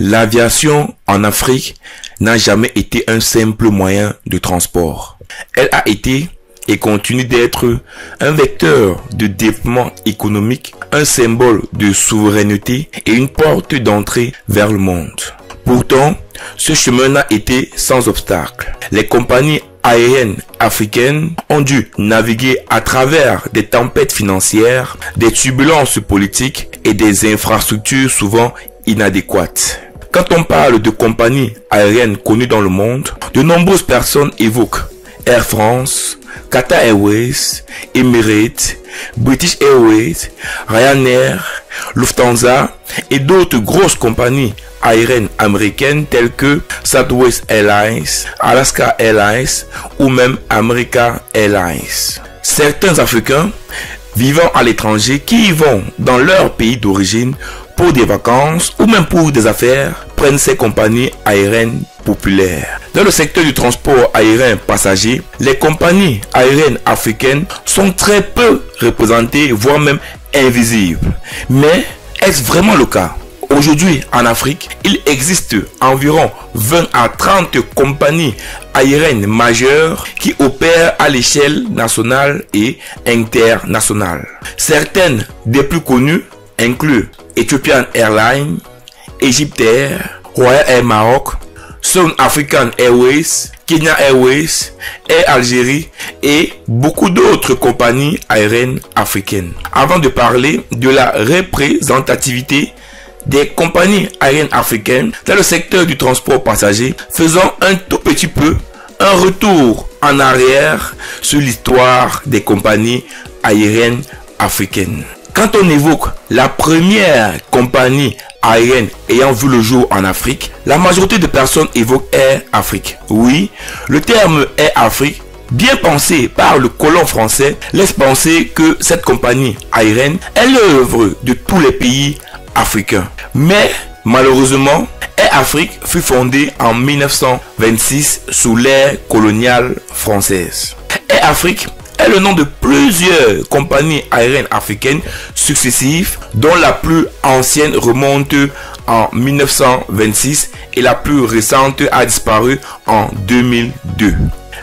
L'aviation en Afrique n'a jamais été un simple moyen de transport. Elle a été et continue d'être un vecteur de développement économique, un symbole de souveraineté et une porte d'entrée vers le monde. Pourtant, ce chemin n'a été sans obstacle. Les compagnies aériennes africaines ont dû naviguer à travers des tempêtes financières, des turbulences politiques et des infrastructures souvent inadéquates. Quand on parle de compagnies aériennes connues dans le monde, de nombreuses personnes évoquent Air France, Qatar Airways, Emirates, British Airways, Ryanair, Lufthansa et d'autres grosses compagnies aériennes américaines telles que Southwest Airlines, Alaska Airlines ou même American Airlines. Certains Africains vivant à l'étranger qui y vont dans leur pays d'origine pour des vacances ou même pour des affaires prennent ces compagnies aériennes populaires. Dans le secteur du transport aérien passager, les compagnies aériennes africaines sont très peu représentées, voire même invisibles. Mais est-ce vraiment le cas? Aujourd'hui, en Afrique, il existe environ 20 à 30 compagnies aériennes majeures qui opèrent à l'échelle nationale et internationale. Certaines des plus connues incluent Ethiopian Airlines, Egypt Air, Royal Air Maroc, Sun African Airways, Kenya Airways, Air Algérie et beaucoup d'autres compagnies aériennes africaines. Avant de parler de la représentativité des compagnies aériennes africaines dans le secteur du transport passager, faisons un tout petit peu un retour en arrière sur l'histoire des compagnies aériennes africaines. Quand on évoque la première compagnie aérienne ayant vu le jour en Afrique, la majorité de personnes évoquent Air Afrique. Oui, le terme Air Afrique, bien pensé par le colon français, laisse penser que cette compagnie aérienne est l'œuvre de tous les pays africains. Mais malheureusement, Air Afrique fut fondée en 1926 sous l'ère coloniale française. Air Afrique est le nom de plusieurs compagnies aériennes africaines successives, dont la plus ancienne remonte en 1926 et la plus récente a disparu en 2002.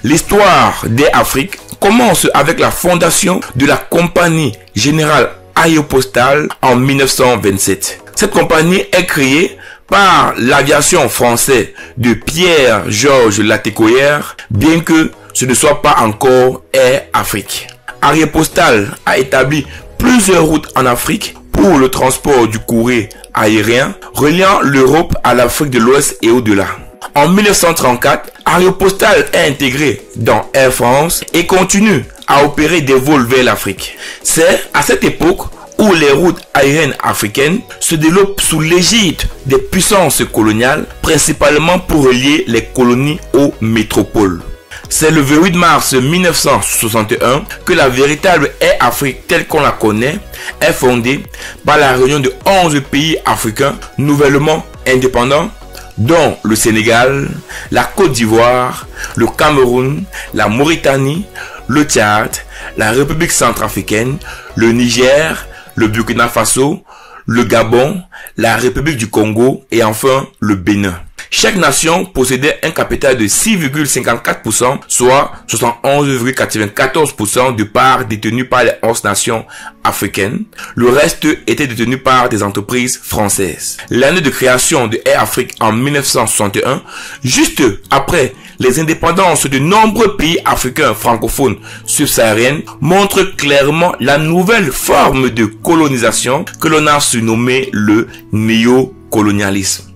L'histoire d'Air Afrique commence avec la fondation de la compagnie générale aéropostale en 1927. Cette compagnie est créée par l'aviation française de Pierre-Georges Latécoère, bien que ce ne soit pas encore Air Afrique. Aéropostale a établi plusieurs routes en Afrique pour le transport du courrier aérien reliant l'Europe à l'Afrique de l'Ouest et au-delà. En 1934, Aéropostale est intégré dans Air France et continue à opérer des vols vers l'Afrique. C'est à cette époque où les routes aériennes africaines se développent sous l'égide des puissances coloniales, principalement pour relier les colonies aux métropoles. C'est le 28 mars 1961 que la véritable Air Afrique telle qu'on la connaît est fondée par la réunion de 11 pays africains nouvellement indépendants, dont le Sénégal, la Côte d'Ivoire, le Cameroun, la Mauritanie, le Tchad, la République centrafricaine, le Niger, le Burkina Faso, le Gabon, la République du Congo et enfin le Bénin. Chaque nation possédait un capital de 6,54%, soit 71,94% de parts détenues par les 11 nations africaines. Le reste était détenu par des entreprises françaises. L'année de création de Air Afrique en 1961, juste après les indépendances de nombreux pays africains francophones subsahariens, montre clairement la nouvelle forme de colonisation que l'on a surnommée le néocolonialisme.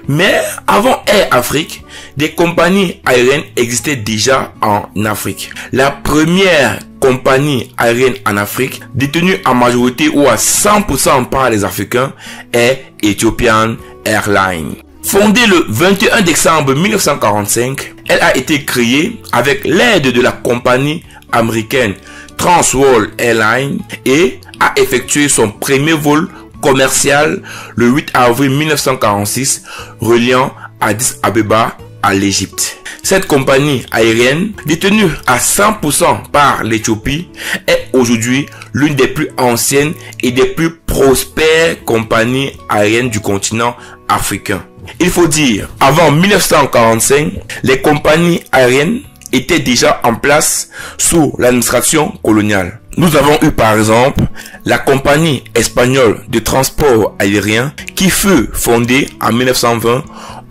Mais avant Air Afrique, des compagnies aériennes existaient déjà en Afrique. La première compagnie aérienne en Afrique, détenue en majorité ou à 100% par les Africains, est Ethiopian Airlines. Fondée le 21 décembre 1945, elle a été créée avec l'aide de la compagnie américaine Trans World Airlines et a effectué son premier vol commercial le 8 avril 1946 reliant Addis Abeba à l'Égypte. Cette compagnie aérienne, détenue à 100% par l'Éthiopie, est aujourd'hui l'une des plus anciennes et des plus prospères compagnies aériennes du continent africain. Il faut dire, avant 1945, les compagnies aériennes étaient déjà en place sous l'administration coloniale. Nous avons eu par exemple la compagnie espagnole de transport aérien qui fut fondée en 1920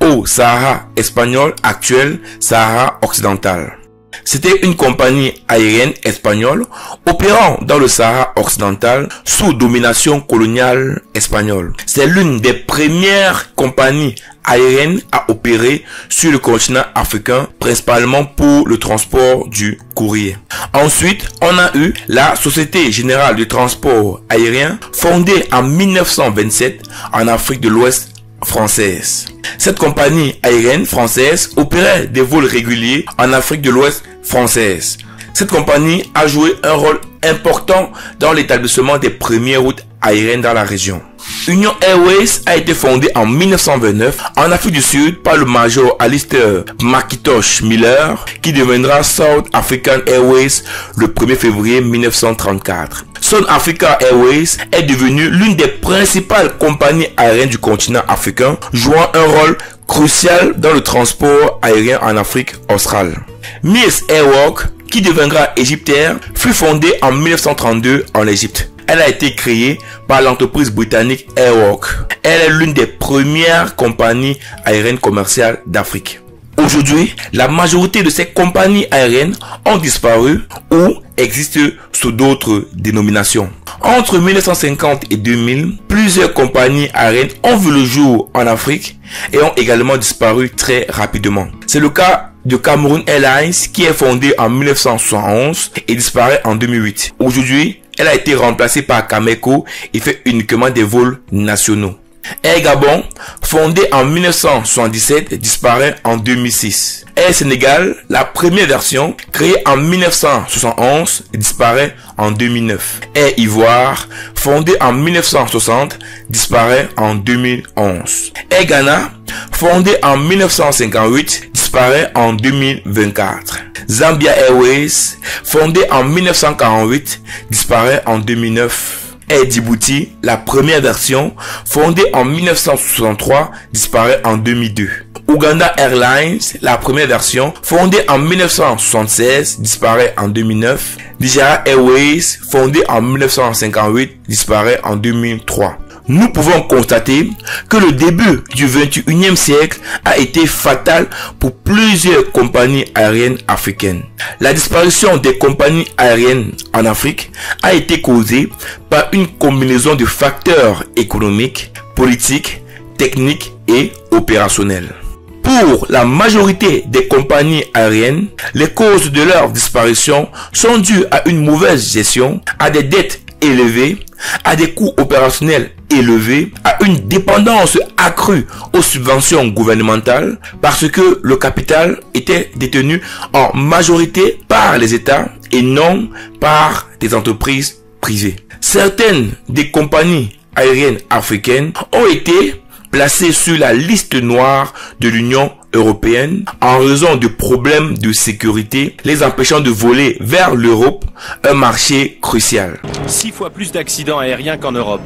au Sahara espagnol, actuel Sahara occidental. C'était une compagnie aérienne espagnole opérant dans le Sahara occidental sous domination coloniale espagnole. C'est l'une des premières compagnies aériennes à opérer sur le continent africain, principalement pour le transport du courrier. Ensuite, on a eu la Société Générale de Transport Aérien, fondée en 1927 en Afrique de l'Ouest française. Cette compagnie aérienne française opérait des vols réguliers en Afrique de l'Ouest française. Cette compagnie a joué un rôle important dans l'établissement des premières routes aériennes dans la région. Union Airways a été fondée en 1929 en Afrique du Sud par le major Alistair McIntosh Miller qui deviendra South African Airways le 1er février 1934. South Africa Airways est devenue l'une des principales compagnies aériennes du continent africain, jouant un rôle crucial dans le transport aérien en Afrique australe. Miss Airwork, qui deviendra Egyptair, fut fondée en 1932 en Égypte. Elle a été créée par l'entreprise britannique Airwork. Elle est l'une des premières compagnies aériennes commerciales d'Afrique. Aujourd'hui, la majorité de ces compagnies aériennes ont disparu ou existent sous d'autres dénominations. Entre 1950 et 2000, plusieurs compagnies aériennes ont vu le jour en Afrique et ont également disparu très rapidement. C'est le cas de Cameroon Airlines qui est fondée en 1971 et disparaît en 2008. Aujourd'hui, elle a été remplacée par Cameco et fait uniquement des vols nationaux. Air Gabon, fondée en 1977, disparaît en 2006. Air Sénégal, la première version, créée en 1971, disparaît en 2009. Air Ivoire, fondée en 1960, disparaît en 2011. Air Ghana, fondée en 1958, disparaît en 2024. Zambia Airways, fondée en 1948, disparaît en 2009. Air Djibouti, la première version, fondée en 1963, disparaît en 2002. Uganda Airlines, la première version, fondée en 1976, disparaît en 2009. Nigeria Airways, fondée en 1958, disparaît en 2003. Nous pouvons constater que le début du 21e siècle a été fatal pour plusieurs compagnies aériennes africaines. La disparition des compagnies aériennes en Afrique a été causée par une combinaison de facteurs économiques, politiques, techniques et opérationnels. Pour la majorité des compagnies aériennes, les causes de leur disparition sont dues à une mauvaise gestion, à des dettes élevées, à des coûts opérationnels élevés, à une dépendance accrue aux subventions gouvernementales parce que le capital était détenu en majorité par les États et non par des entreprises privées. Certaines des compagnies aériennes africaines ont été placées sur la liste noire de l'Union européenne en raison de problèmes de sécurité, les empêchant de voler vers l'Europe, un marché crucial. 6 fois plus d'accidents aériens qu'en Europe.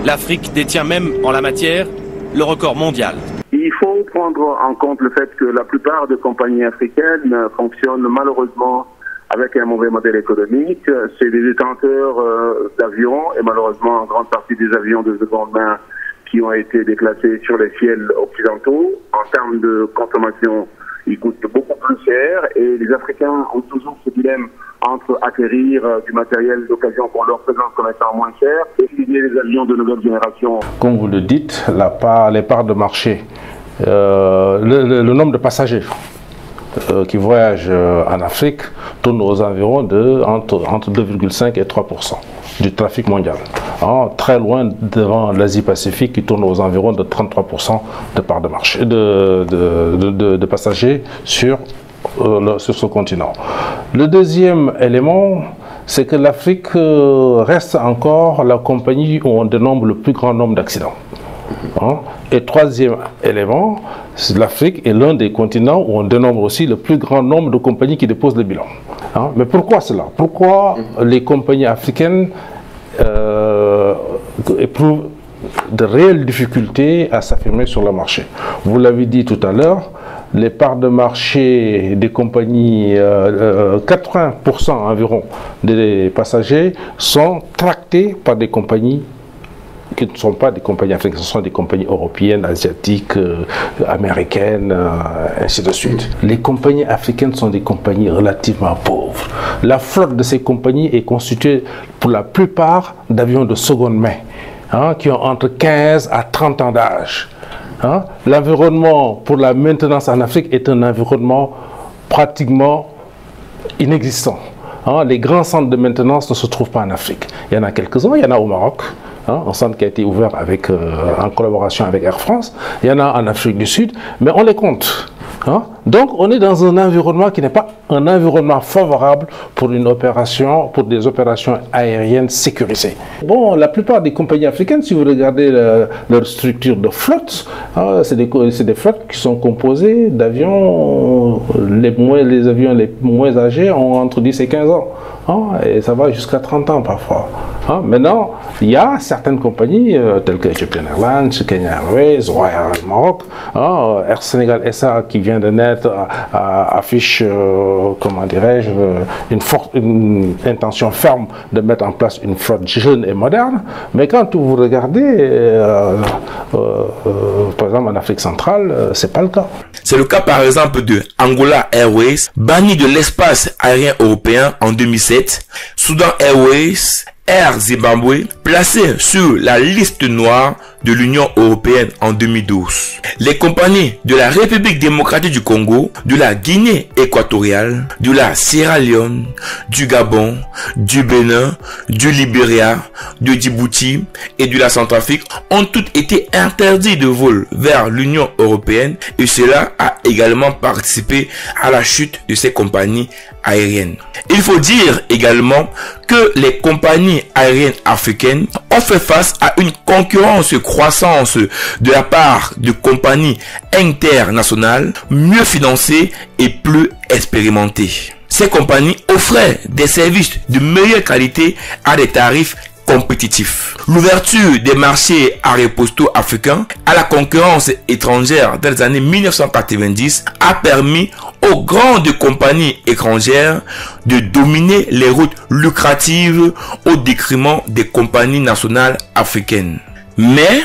L'Afrique détient même en la matière le record mondial. Il faut prendre en compte le fait que la plupart des compagnies africaines fonctionnent malheureusement avec un mauvais modèle économique. C'est des détenteurs d'avions et malheureusement en grande partie des avions de seconde main qui ont été déclassés sur les ciels occidentaux. En termes de consommation, ils coûtent beaucoup plus cher et les Africains ont toujours ce dilemme entre acquérir du matériel d'occasion qu'on leur présente comme étant moins cher et utiliser les avions de nouvelle génération. Comme vous le dites, les parts de marché, le nombre de passagers qui voyagent en Afrique tourne aux environs de entre 2,5 et 3% du trafic mondial. Très loin devant l'Asie-Pacifique qui tourne aux environs de 33% de parts de marché, de passagers sur ce continent. Le deuxième élément, c'est que l'Afrique reste encore la compagnie où on dénombre le plus grand nombre d'accidents. Et troisième élément, l'Afrique est l'un des continents où on dénombre aussi le plus grand nombre de compagnies qui déposent le bilan. Hein? Mais pourquoi cela? Pourquoi les compagnies africaines éprouvent de réelles difficultés à s'affirmer sur le marché? Vous l'avez dit tout à l'heure, les parts de marché des compagnies, 80% environ des passagers sont tractés par des compagnies qui ne sont pas des compagnies africaines, ce sont des compagnies européennes, asiatiques, américaines, ainsi de suite. Les compagnies africaines sont des compagnies relativement pauvres. La flotte de ces compagnies est constituée pour la plupart d'avions de seconde main, hein, qui ont entre 15 à 30 ans d'âge. Hein. L'environnement pour la maintenance en Afrique est un environnement pratiquement inexistant. Hein. Les grands centres de maintenance ne se trouvent pas en Afrique. Il y en a quelques-uns, il y en a au Maroc. Hein, un centre qui a été ouvert avec, en collaboration avec Air France. Il y en a en Afrique du Sud, mais on les compte. Hein. Donc on est dans un environnement qui n'est pas un environnement favorable pour une opération, pour des opérations aériennes sécurisées. Bon, la plupart des compagnies africaines, si vous regardez leur structure de flotte, hein, c'est des flottes qui sont composées d'avions, les avions les moins âgés ont entre 10 et 15 ans. Hein, et ça va jusqu'à 30 ans parfois. Hein, maintenant, il y a certaines compagnies telles que Ethiopian Airlines, Kenya Airways, Royal Maroc, hein, Air Sénégal SA qui vient de naître affiche, comment dirais-je, une intention ferme de mettre en place une flotte jeune et moderne. Mais quand vous regardez, par exemple en Afrique centrale, c'est pas le cas. C'est le cas par exemple de Angola Airways, banni de l'espace aérien européen en 2007, Sudan Airways, Air Zimbabwe, placé sur la liste noire de l'Union européenne en 2012. Les compagnies de la République démocratique du Congo, de la Guinée équatoriale, de la Sierra Leone, du Gabon, du Bénin, du Libéria, de Djibouti et de la Centrafrique ont toutes été interdites de vol vers l'Union européenne et cela a également participé à la chute de ces compagnies aériennes. Il faut dire également que les compagnies aériennes africaines ont fait face à une concurrence croissante de la part de compagnies internationales mieux financées et plus expérimentées. Ces compagnies offraient des services de meilleure qualité à des tarifs compétitifs. L'ouverture des marchés aéropostaux africains à la concurrence étrangère dans les années 1990 a permis aux grandes compagnies étrangères de dominer les routes lucratives au détriment des compagnies nationales africaines. Mais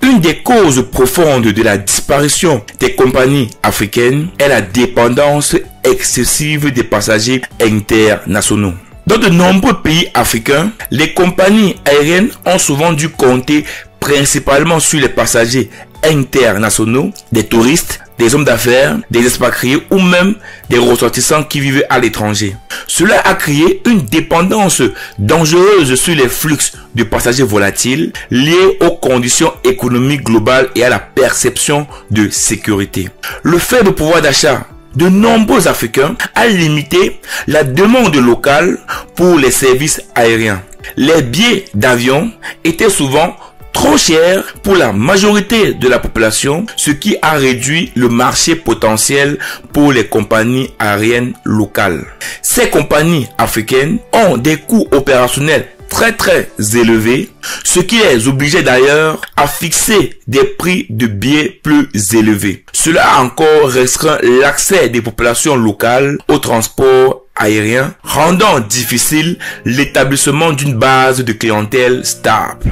une des causes profondes de la disparition des compagnies africaines est la dépendance excessive des passagers internationaux. Dans de nombreux pays africains, les compagnies aériennes ont souvent dû compter principalement sur les passagers internationaux, des touristes, des hommes d'affaires, des expatriés ou même des ressortissants qui vivent à l'étranger. Cela a créé une dépendance dangereuse sur les flux de passagers volatiles liés aux conditions économiques globales et à la perception de sécurité. Le faible pouvoir d'achat de nombreux Africains a limité la demande locale pour les services aériens. Les billets d'avion étaient souvent trop cher pour la majorité de la population, ce qui a réduit le marché potentiel pour les compagnies aériennes locales. Ces compagnies africaines ont des coûts opérationnels très élevés, ce qui les obligeait d'ailleurs à fixer des prix de billets plus élevés. Cela a encore restreint l'accès des populations locales au transport aérien, rendant difficile l'établissement d'une base de clientèle stable.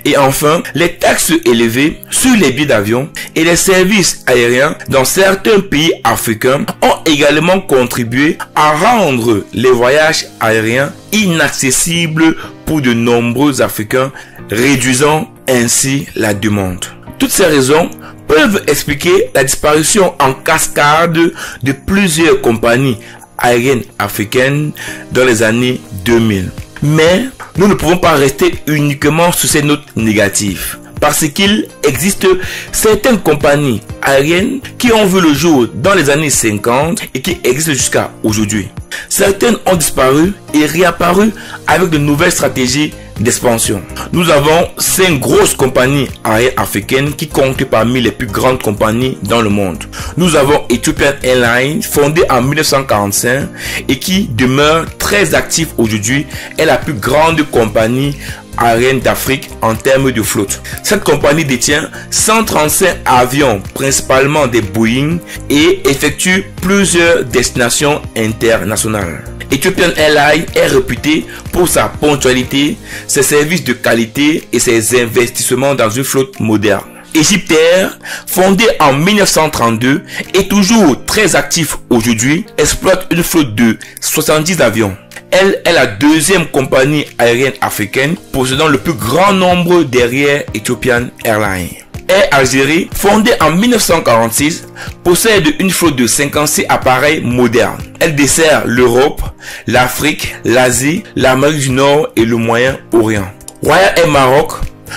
Et enfin, les taxes élevées sur les billets d'avion et les services aériens dans certains pays africains ont également contribué à rendre les voyages aériens inaccessibles pour de nombreux Africains, réduisant ainsi la demande. Toutes ces raisons peuvent expliquer la disparition en cascade de plusieurs compagnies aériennes africaines dans les années 2000. Mais nous ne pouvons pas rester uniquement sur ces notes négatives, parce qu'il existe certaines compagnies aériennes qui ont vu le jour dans les années 50 et qui existent jusqu'à aujourd'hui. Certaines ont disparu et réapparu avec de nouvelles stratégies d'expansion. Nous avons 5 grosses compagnies aériennes africaines qui comptent parmi les plus grandes compagnies dans le monde. Nous avons Ethiopian Airlines, fondée en 1945 et qui demeure très active aujourd'hui, est la plus grande compagnie aérienne d'Afrique en termes de flotte. Cette compagnie détient 135 avions, principalement des Boeing, et effectue plusieurs destinations internationales. Ethiopian Airlines est réputée pour sa ponctualité, ses services de qualité et ses investissements dans une flotte moderne. Egyptair, fondée en 1932 et toujours très actif aujourd'hui, exploite une flotte de 70 avions. Elle est la deuxième compagnie aérienne africaine possédant le plus grand nombre derrière Ethiopian Airlines. Air Algérie, fondée en 1946, possède une flotte de 56 appareils modernes. Elle dessert l'Europe, l'Afrique, l'Asie, l'Amérique du Nord et le Moyen-Orient. Royal Air Maroc,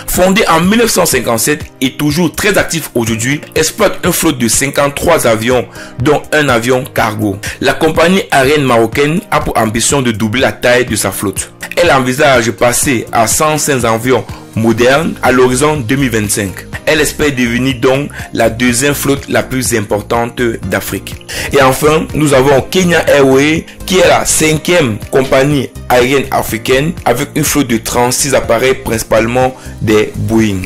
fondée en 1957 et toujours très actif aujourd'hui, exploite une flotte de 53 avions, dont un avion cargo. La compagnie aérienne marocaine a pour ambition de doubler la taille de sa flotte. Elle envisage de passer à 105 avions modernes à l'horizon 2025. Elle espère devenir donc la deuxième flotte la plus importante d'Afrique. Et enfin, nous avons Kenya Airways, qui est la 5e compagnie aérienne africaine avec une flotte de 36 appareils, principalement des Boeing.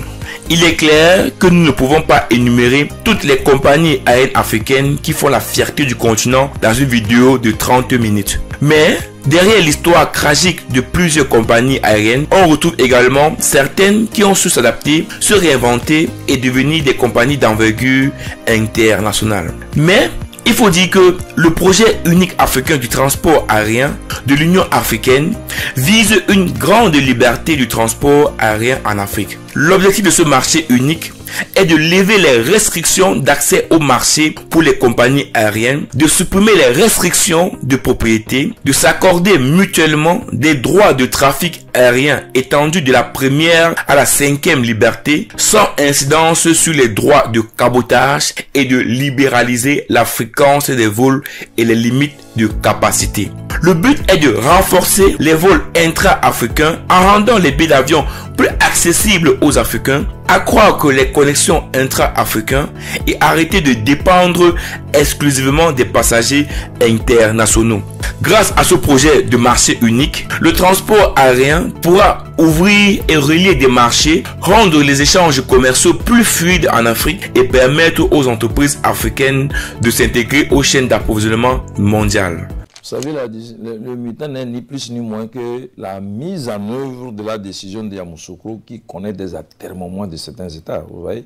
Il est clair que nous ne pouvons pas énumérer toutes les compagnies aériennes africaines qui font la fierté du continent dans une vidéo de 30 minutes. Mais derrière l'histoire tragique de plusieurs compagnies aériennes, on retrouve également certaines qui ont su s'adapter, se réinventer et devenir des compagnies d'envergure internationale. Mais il faut dire que le projet unique africain du transport aérien de l'Union africaine vise une grande liberté du transport aérien en Afrique. L'objectif de ce marché unique est de lever les restrictions d'accès au marché pour les compagnies aériennes, de supprimer les restrictions de propriété, de s'accorder mutuellement des droits de trafic aérien étendus de la première à la 5e liberté, sans incidence sur les droits de cabotage, et de libéraliser la fréquence des vols et les limites de capacité. Le but est de renforcer les vols intra-africains en rendant les billets d'avion plus accessibles aux Africains, accroître les connexions intra-africains et arrêter de dépendre exclusivement des passagers internationaux. Grâce à ce projet de marché unique, le transport aérien pourra ouvrir et relier des marchés, rendre les échanges commerciaux plus fluides en Afrique et permettre aux entreprises africaines de s'intégrer aux chaînes d'approvisionnement mondiales. Vous savez, le MUTAN n'est ni plus ni moins que la mise en œuvre de la décision de Yamoussoukro qui connaît des atermoiements de certains États. Vous voyez,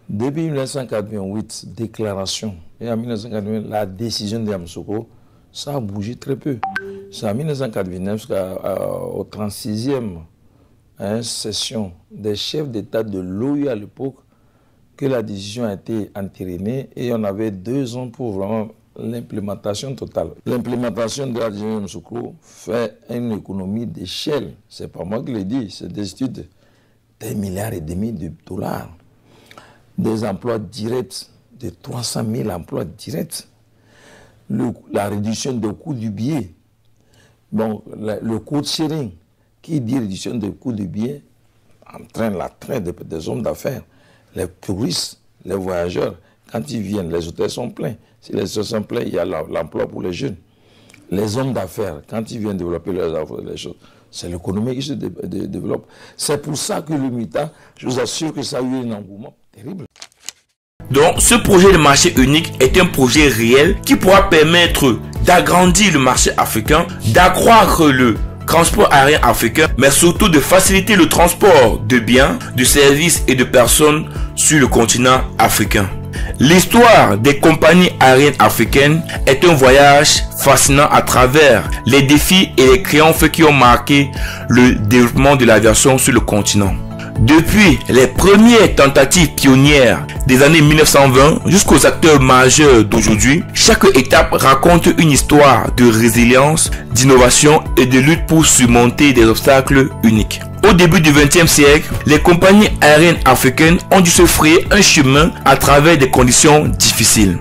depuis 1988, déclaration, et en 1988, la décision de Yamoussoukro, ça a bougé très peu. C'est en 1989 jusqu'au 36e session des chefs d'État de l'OU à l'époque que la décision a été entérinée et on avait 2 ans pour vraiment l'implémentation totale. L'implémentation de la décision de Yamoussoukro fait une économie d'échelle. Ce n'est pas moi qui le dis, c'est des études d'1,5 milliard de dollars. Des emplois directs, de 300 000 emplois directs. La réduction des coûts du billet. Bon, le coût de sharing, qui dit réduction des coûts du billet, entraîne l'attrait des hommes d'affaires. Les touristes, les voyageurs, quand ils viennent, les hôtels sont pleins. Si les hôtels sont pleins, il y a l'emploi pour les jeunes. Les hommes d'affaires, quand ils viennent développer les choses, c'est l'économie qui se développe. C'est pour ça que le MUTAN, je vous assure que ça a eu un engouement terrible. Donc, ce projet de marché unique est un projet réel qui pourra permettre d'agrandir le marché africain, d'accroître le transport aérien africain, mais surtout de faciliter le transport de biens, de services et de personnes sur le continent africain. L'histoire des compagnies aériennes africaines est un voyage fascinant à travers les défis et les triomphes qui ont marqué le développement de l'aviation sur le continent. Depuis les premières tentatives pionnières des années 1920 jusqu'aux acteurs majeurs d'aujourd'hui, chaque étape raconte une histoire de résilience, d'innovation et de lutte pour surmonter des obstacles uniques. Au début du XXe siècle, les compagnies aériennes africaines ont dû se frayer un chemin à travers des conditions difficiles.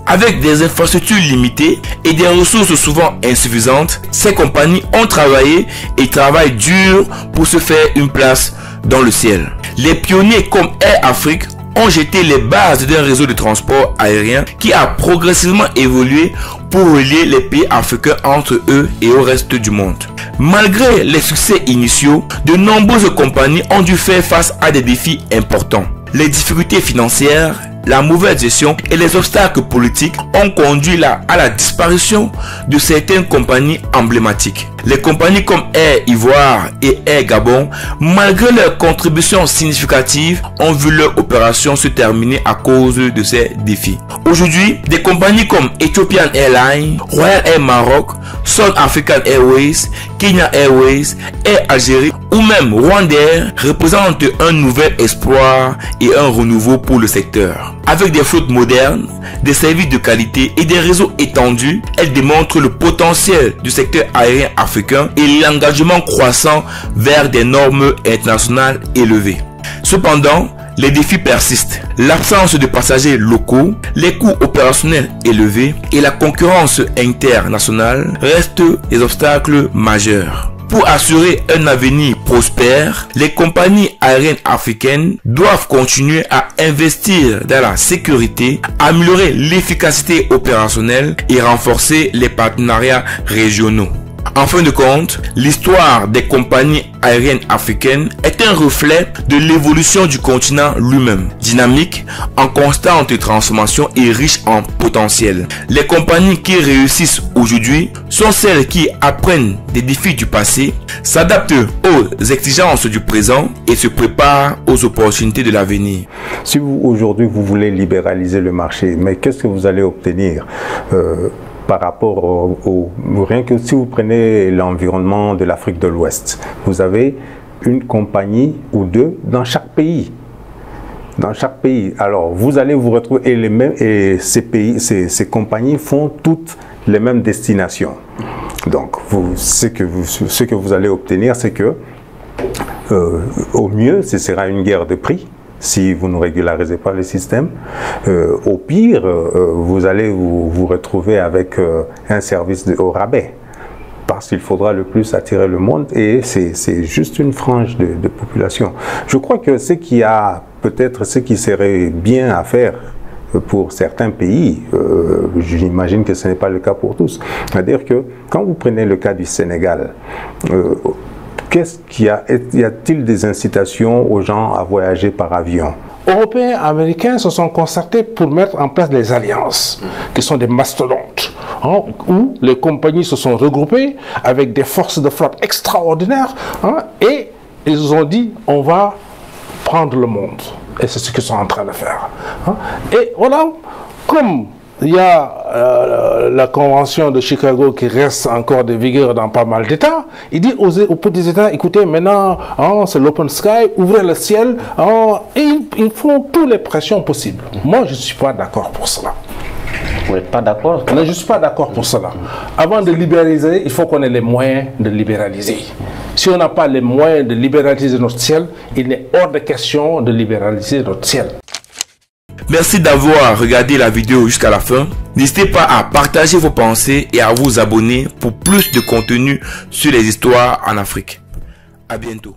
Avec des infrastructures limitées et des ressources souvent insuffisantes, ces compagnies ont travaillé et travaillent dur pour se faire une place dans le ciel. Les pionniers comme Air Afrique ont jeté les bases d'un réseau de transport aérien qui a progressivement évolué pour relier les pays africains entre eux et au reste du monde. Malgré les succès initiaux, de nombreuses compagnies ont dû faire face à des défis importants. Les difficultés financières, la mauvaise gestion et les obstacles politiques ont conduit à la disparition de certaines compagnies emblématiques. Les compagnies comme Air Ivoire et Air Gabon, malgré leurs contributions significatives, ont vu leur opération se terminer à cause de ces défis. Aujourd'hui, des compagnies comme Ethiopian Airlines, Royal Air Maroc, Sun African Airways, Kenya Airways, Air Algérie ou même Rwandair représentent un nouvel espoir et un renouveau pour le secteur. Avec des flottes modernes, des services de qualité et des réseaux étendus, elles démontrent le potentiel du secteur aérien africain et l'engagement croissant vers des normes internationales élevées. Cependant, les défis persistent. L'absence de passagers locaux, les coûts opérationnels élevés et la concurrence internationale restent des obstacles majeurs. Pour assurer un avenir prospère, les compagnies aériennes africaines doivent continuer à investir dans la sécurité, améliorer l'efficacité opérationnelle et renforcer les partenariats régionaux. En fin de compte, l'histoire des compagnies aériennes africaines est un reflet de l'évolution du continent lui-même, dynamique, en constante transformation et riche en potentiel. Les compagnies qui réussissent aujourd'hui sont celles qui apprennent des défis du passé, s'adaptent aux exigences du présent et se préparent aux opportunités de l'avenir. Si aujourd'hui vous voulez libéraliser le marché, mais qu'est-ce que vous allez obtenir par rapport rien que si vous prenez l'environnement de l'Afrique de l'Ouest, vous avez une compagnie ou deux dans chaque pays. Dans chaque pays. Alors, vous allez vous retrouver et ces compagnies font toutes les mêmes destinations. Donc, ce que vous allez obtenir, c'est que au mieux, ce sera une guerre de prix. Si vous ne régularisez pas le système, au pire, vous allez vous retrouver avec un service au rabais. Parce qu'il faudra le plus attirer le monde et c'est juste une frange de population. Je crois que ce qui serait bien à faire pour certains pays, j'imagine que ce n'est pas le cas pour tous. C'est-à-dire que quand vous prenez le cas du Sénégal, y a-t-il des incitations aux gens à voyager par avion? Européens et Américains se sont concertés pour mettre en place des alliances, qui sont des mastodontes, où les compagnies se sont regroupées avec des forces de frappe extraordinaires, et ils ont dit on va prendre le monde. Et c'est ce qu'ils sont en train de faire. Et voilà, comme il y a la convention de Chicago qui reste encore de vigueur dans pas mal d'États. Il dit aux petits États, écoutez, maintenant, c'est l'open sky, ouvrez le ciel, et ils font toutes les pressions possibles. Moi, je ne suis pas d'accord pour cela. Vous n'êtes pas d'accord? Je ne suis pas d'accord pour cela. Avant de libéraliser, il faut qu'on ait les moyens de libéraliser. Si on n'a pas les moyens de libéraliser notre ciel, il est hors de question de libéraliser notre ciel. Merci d'avoir regardé la vidéo jusqu'à la fin. N'hésitez pas à partager vos pensées et à vous abonner pour plus de contenu sur les histoires en Afrique. À bientôt.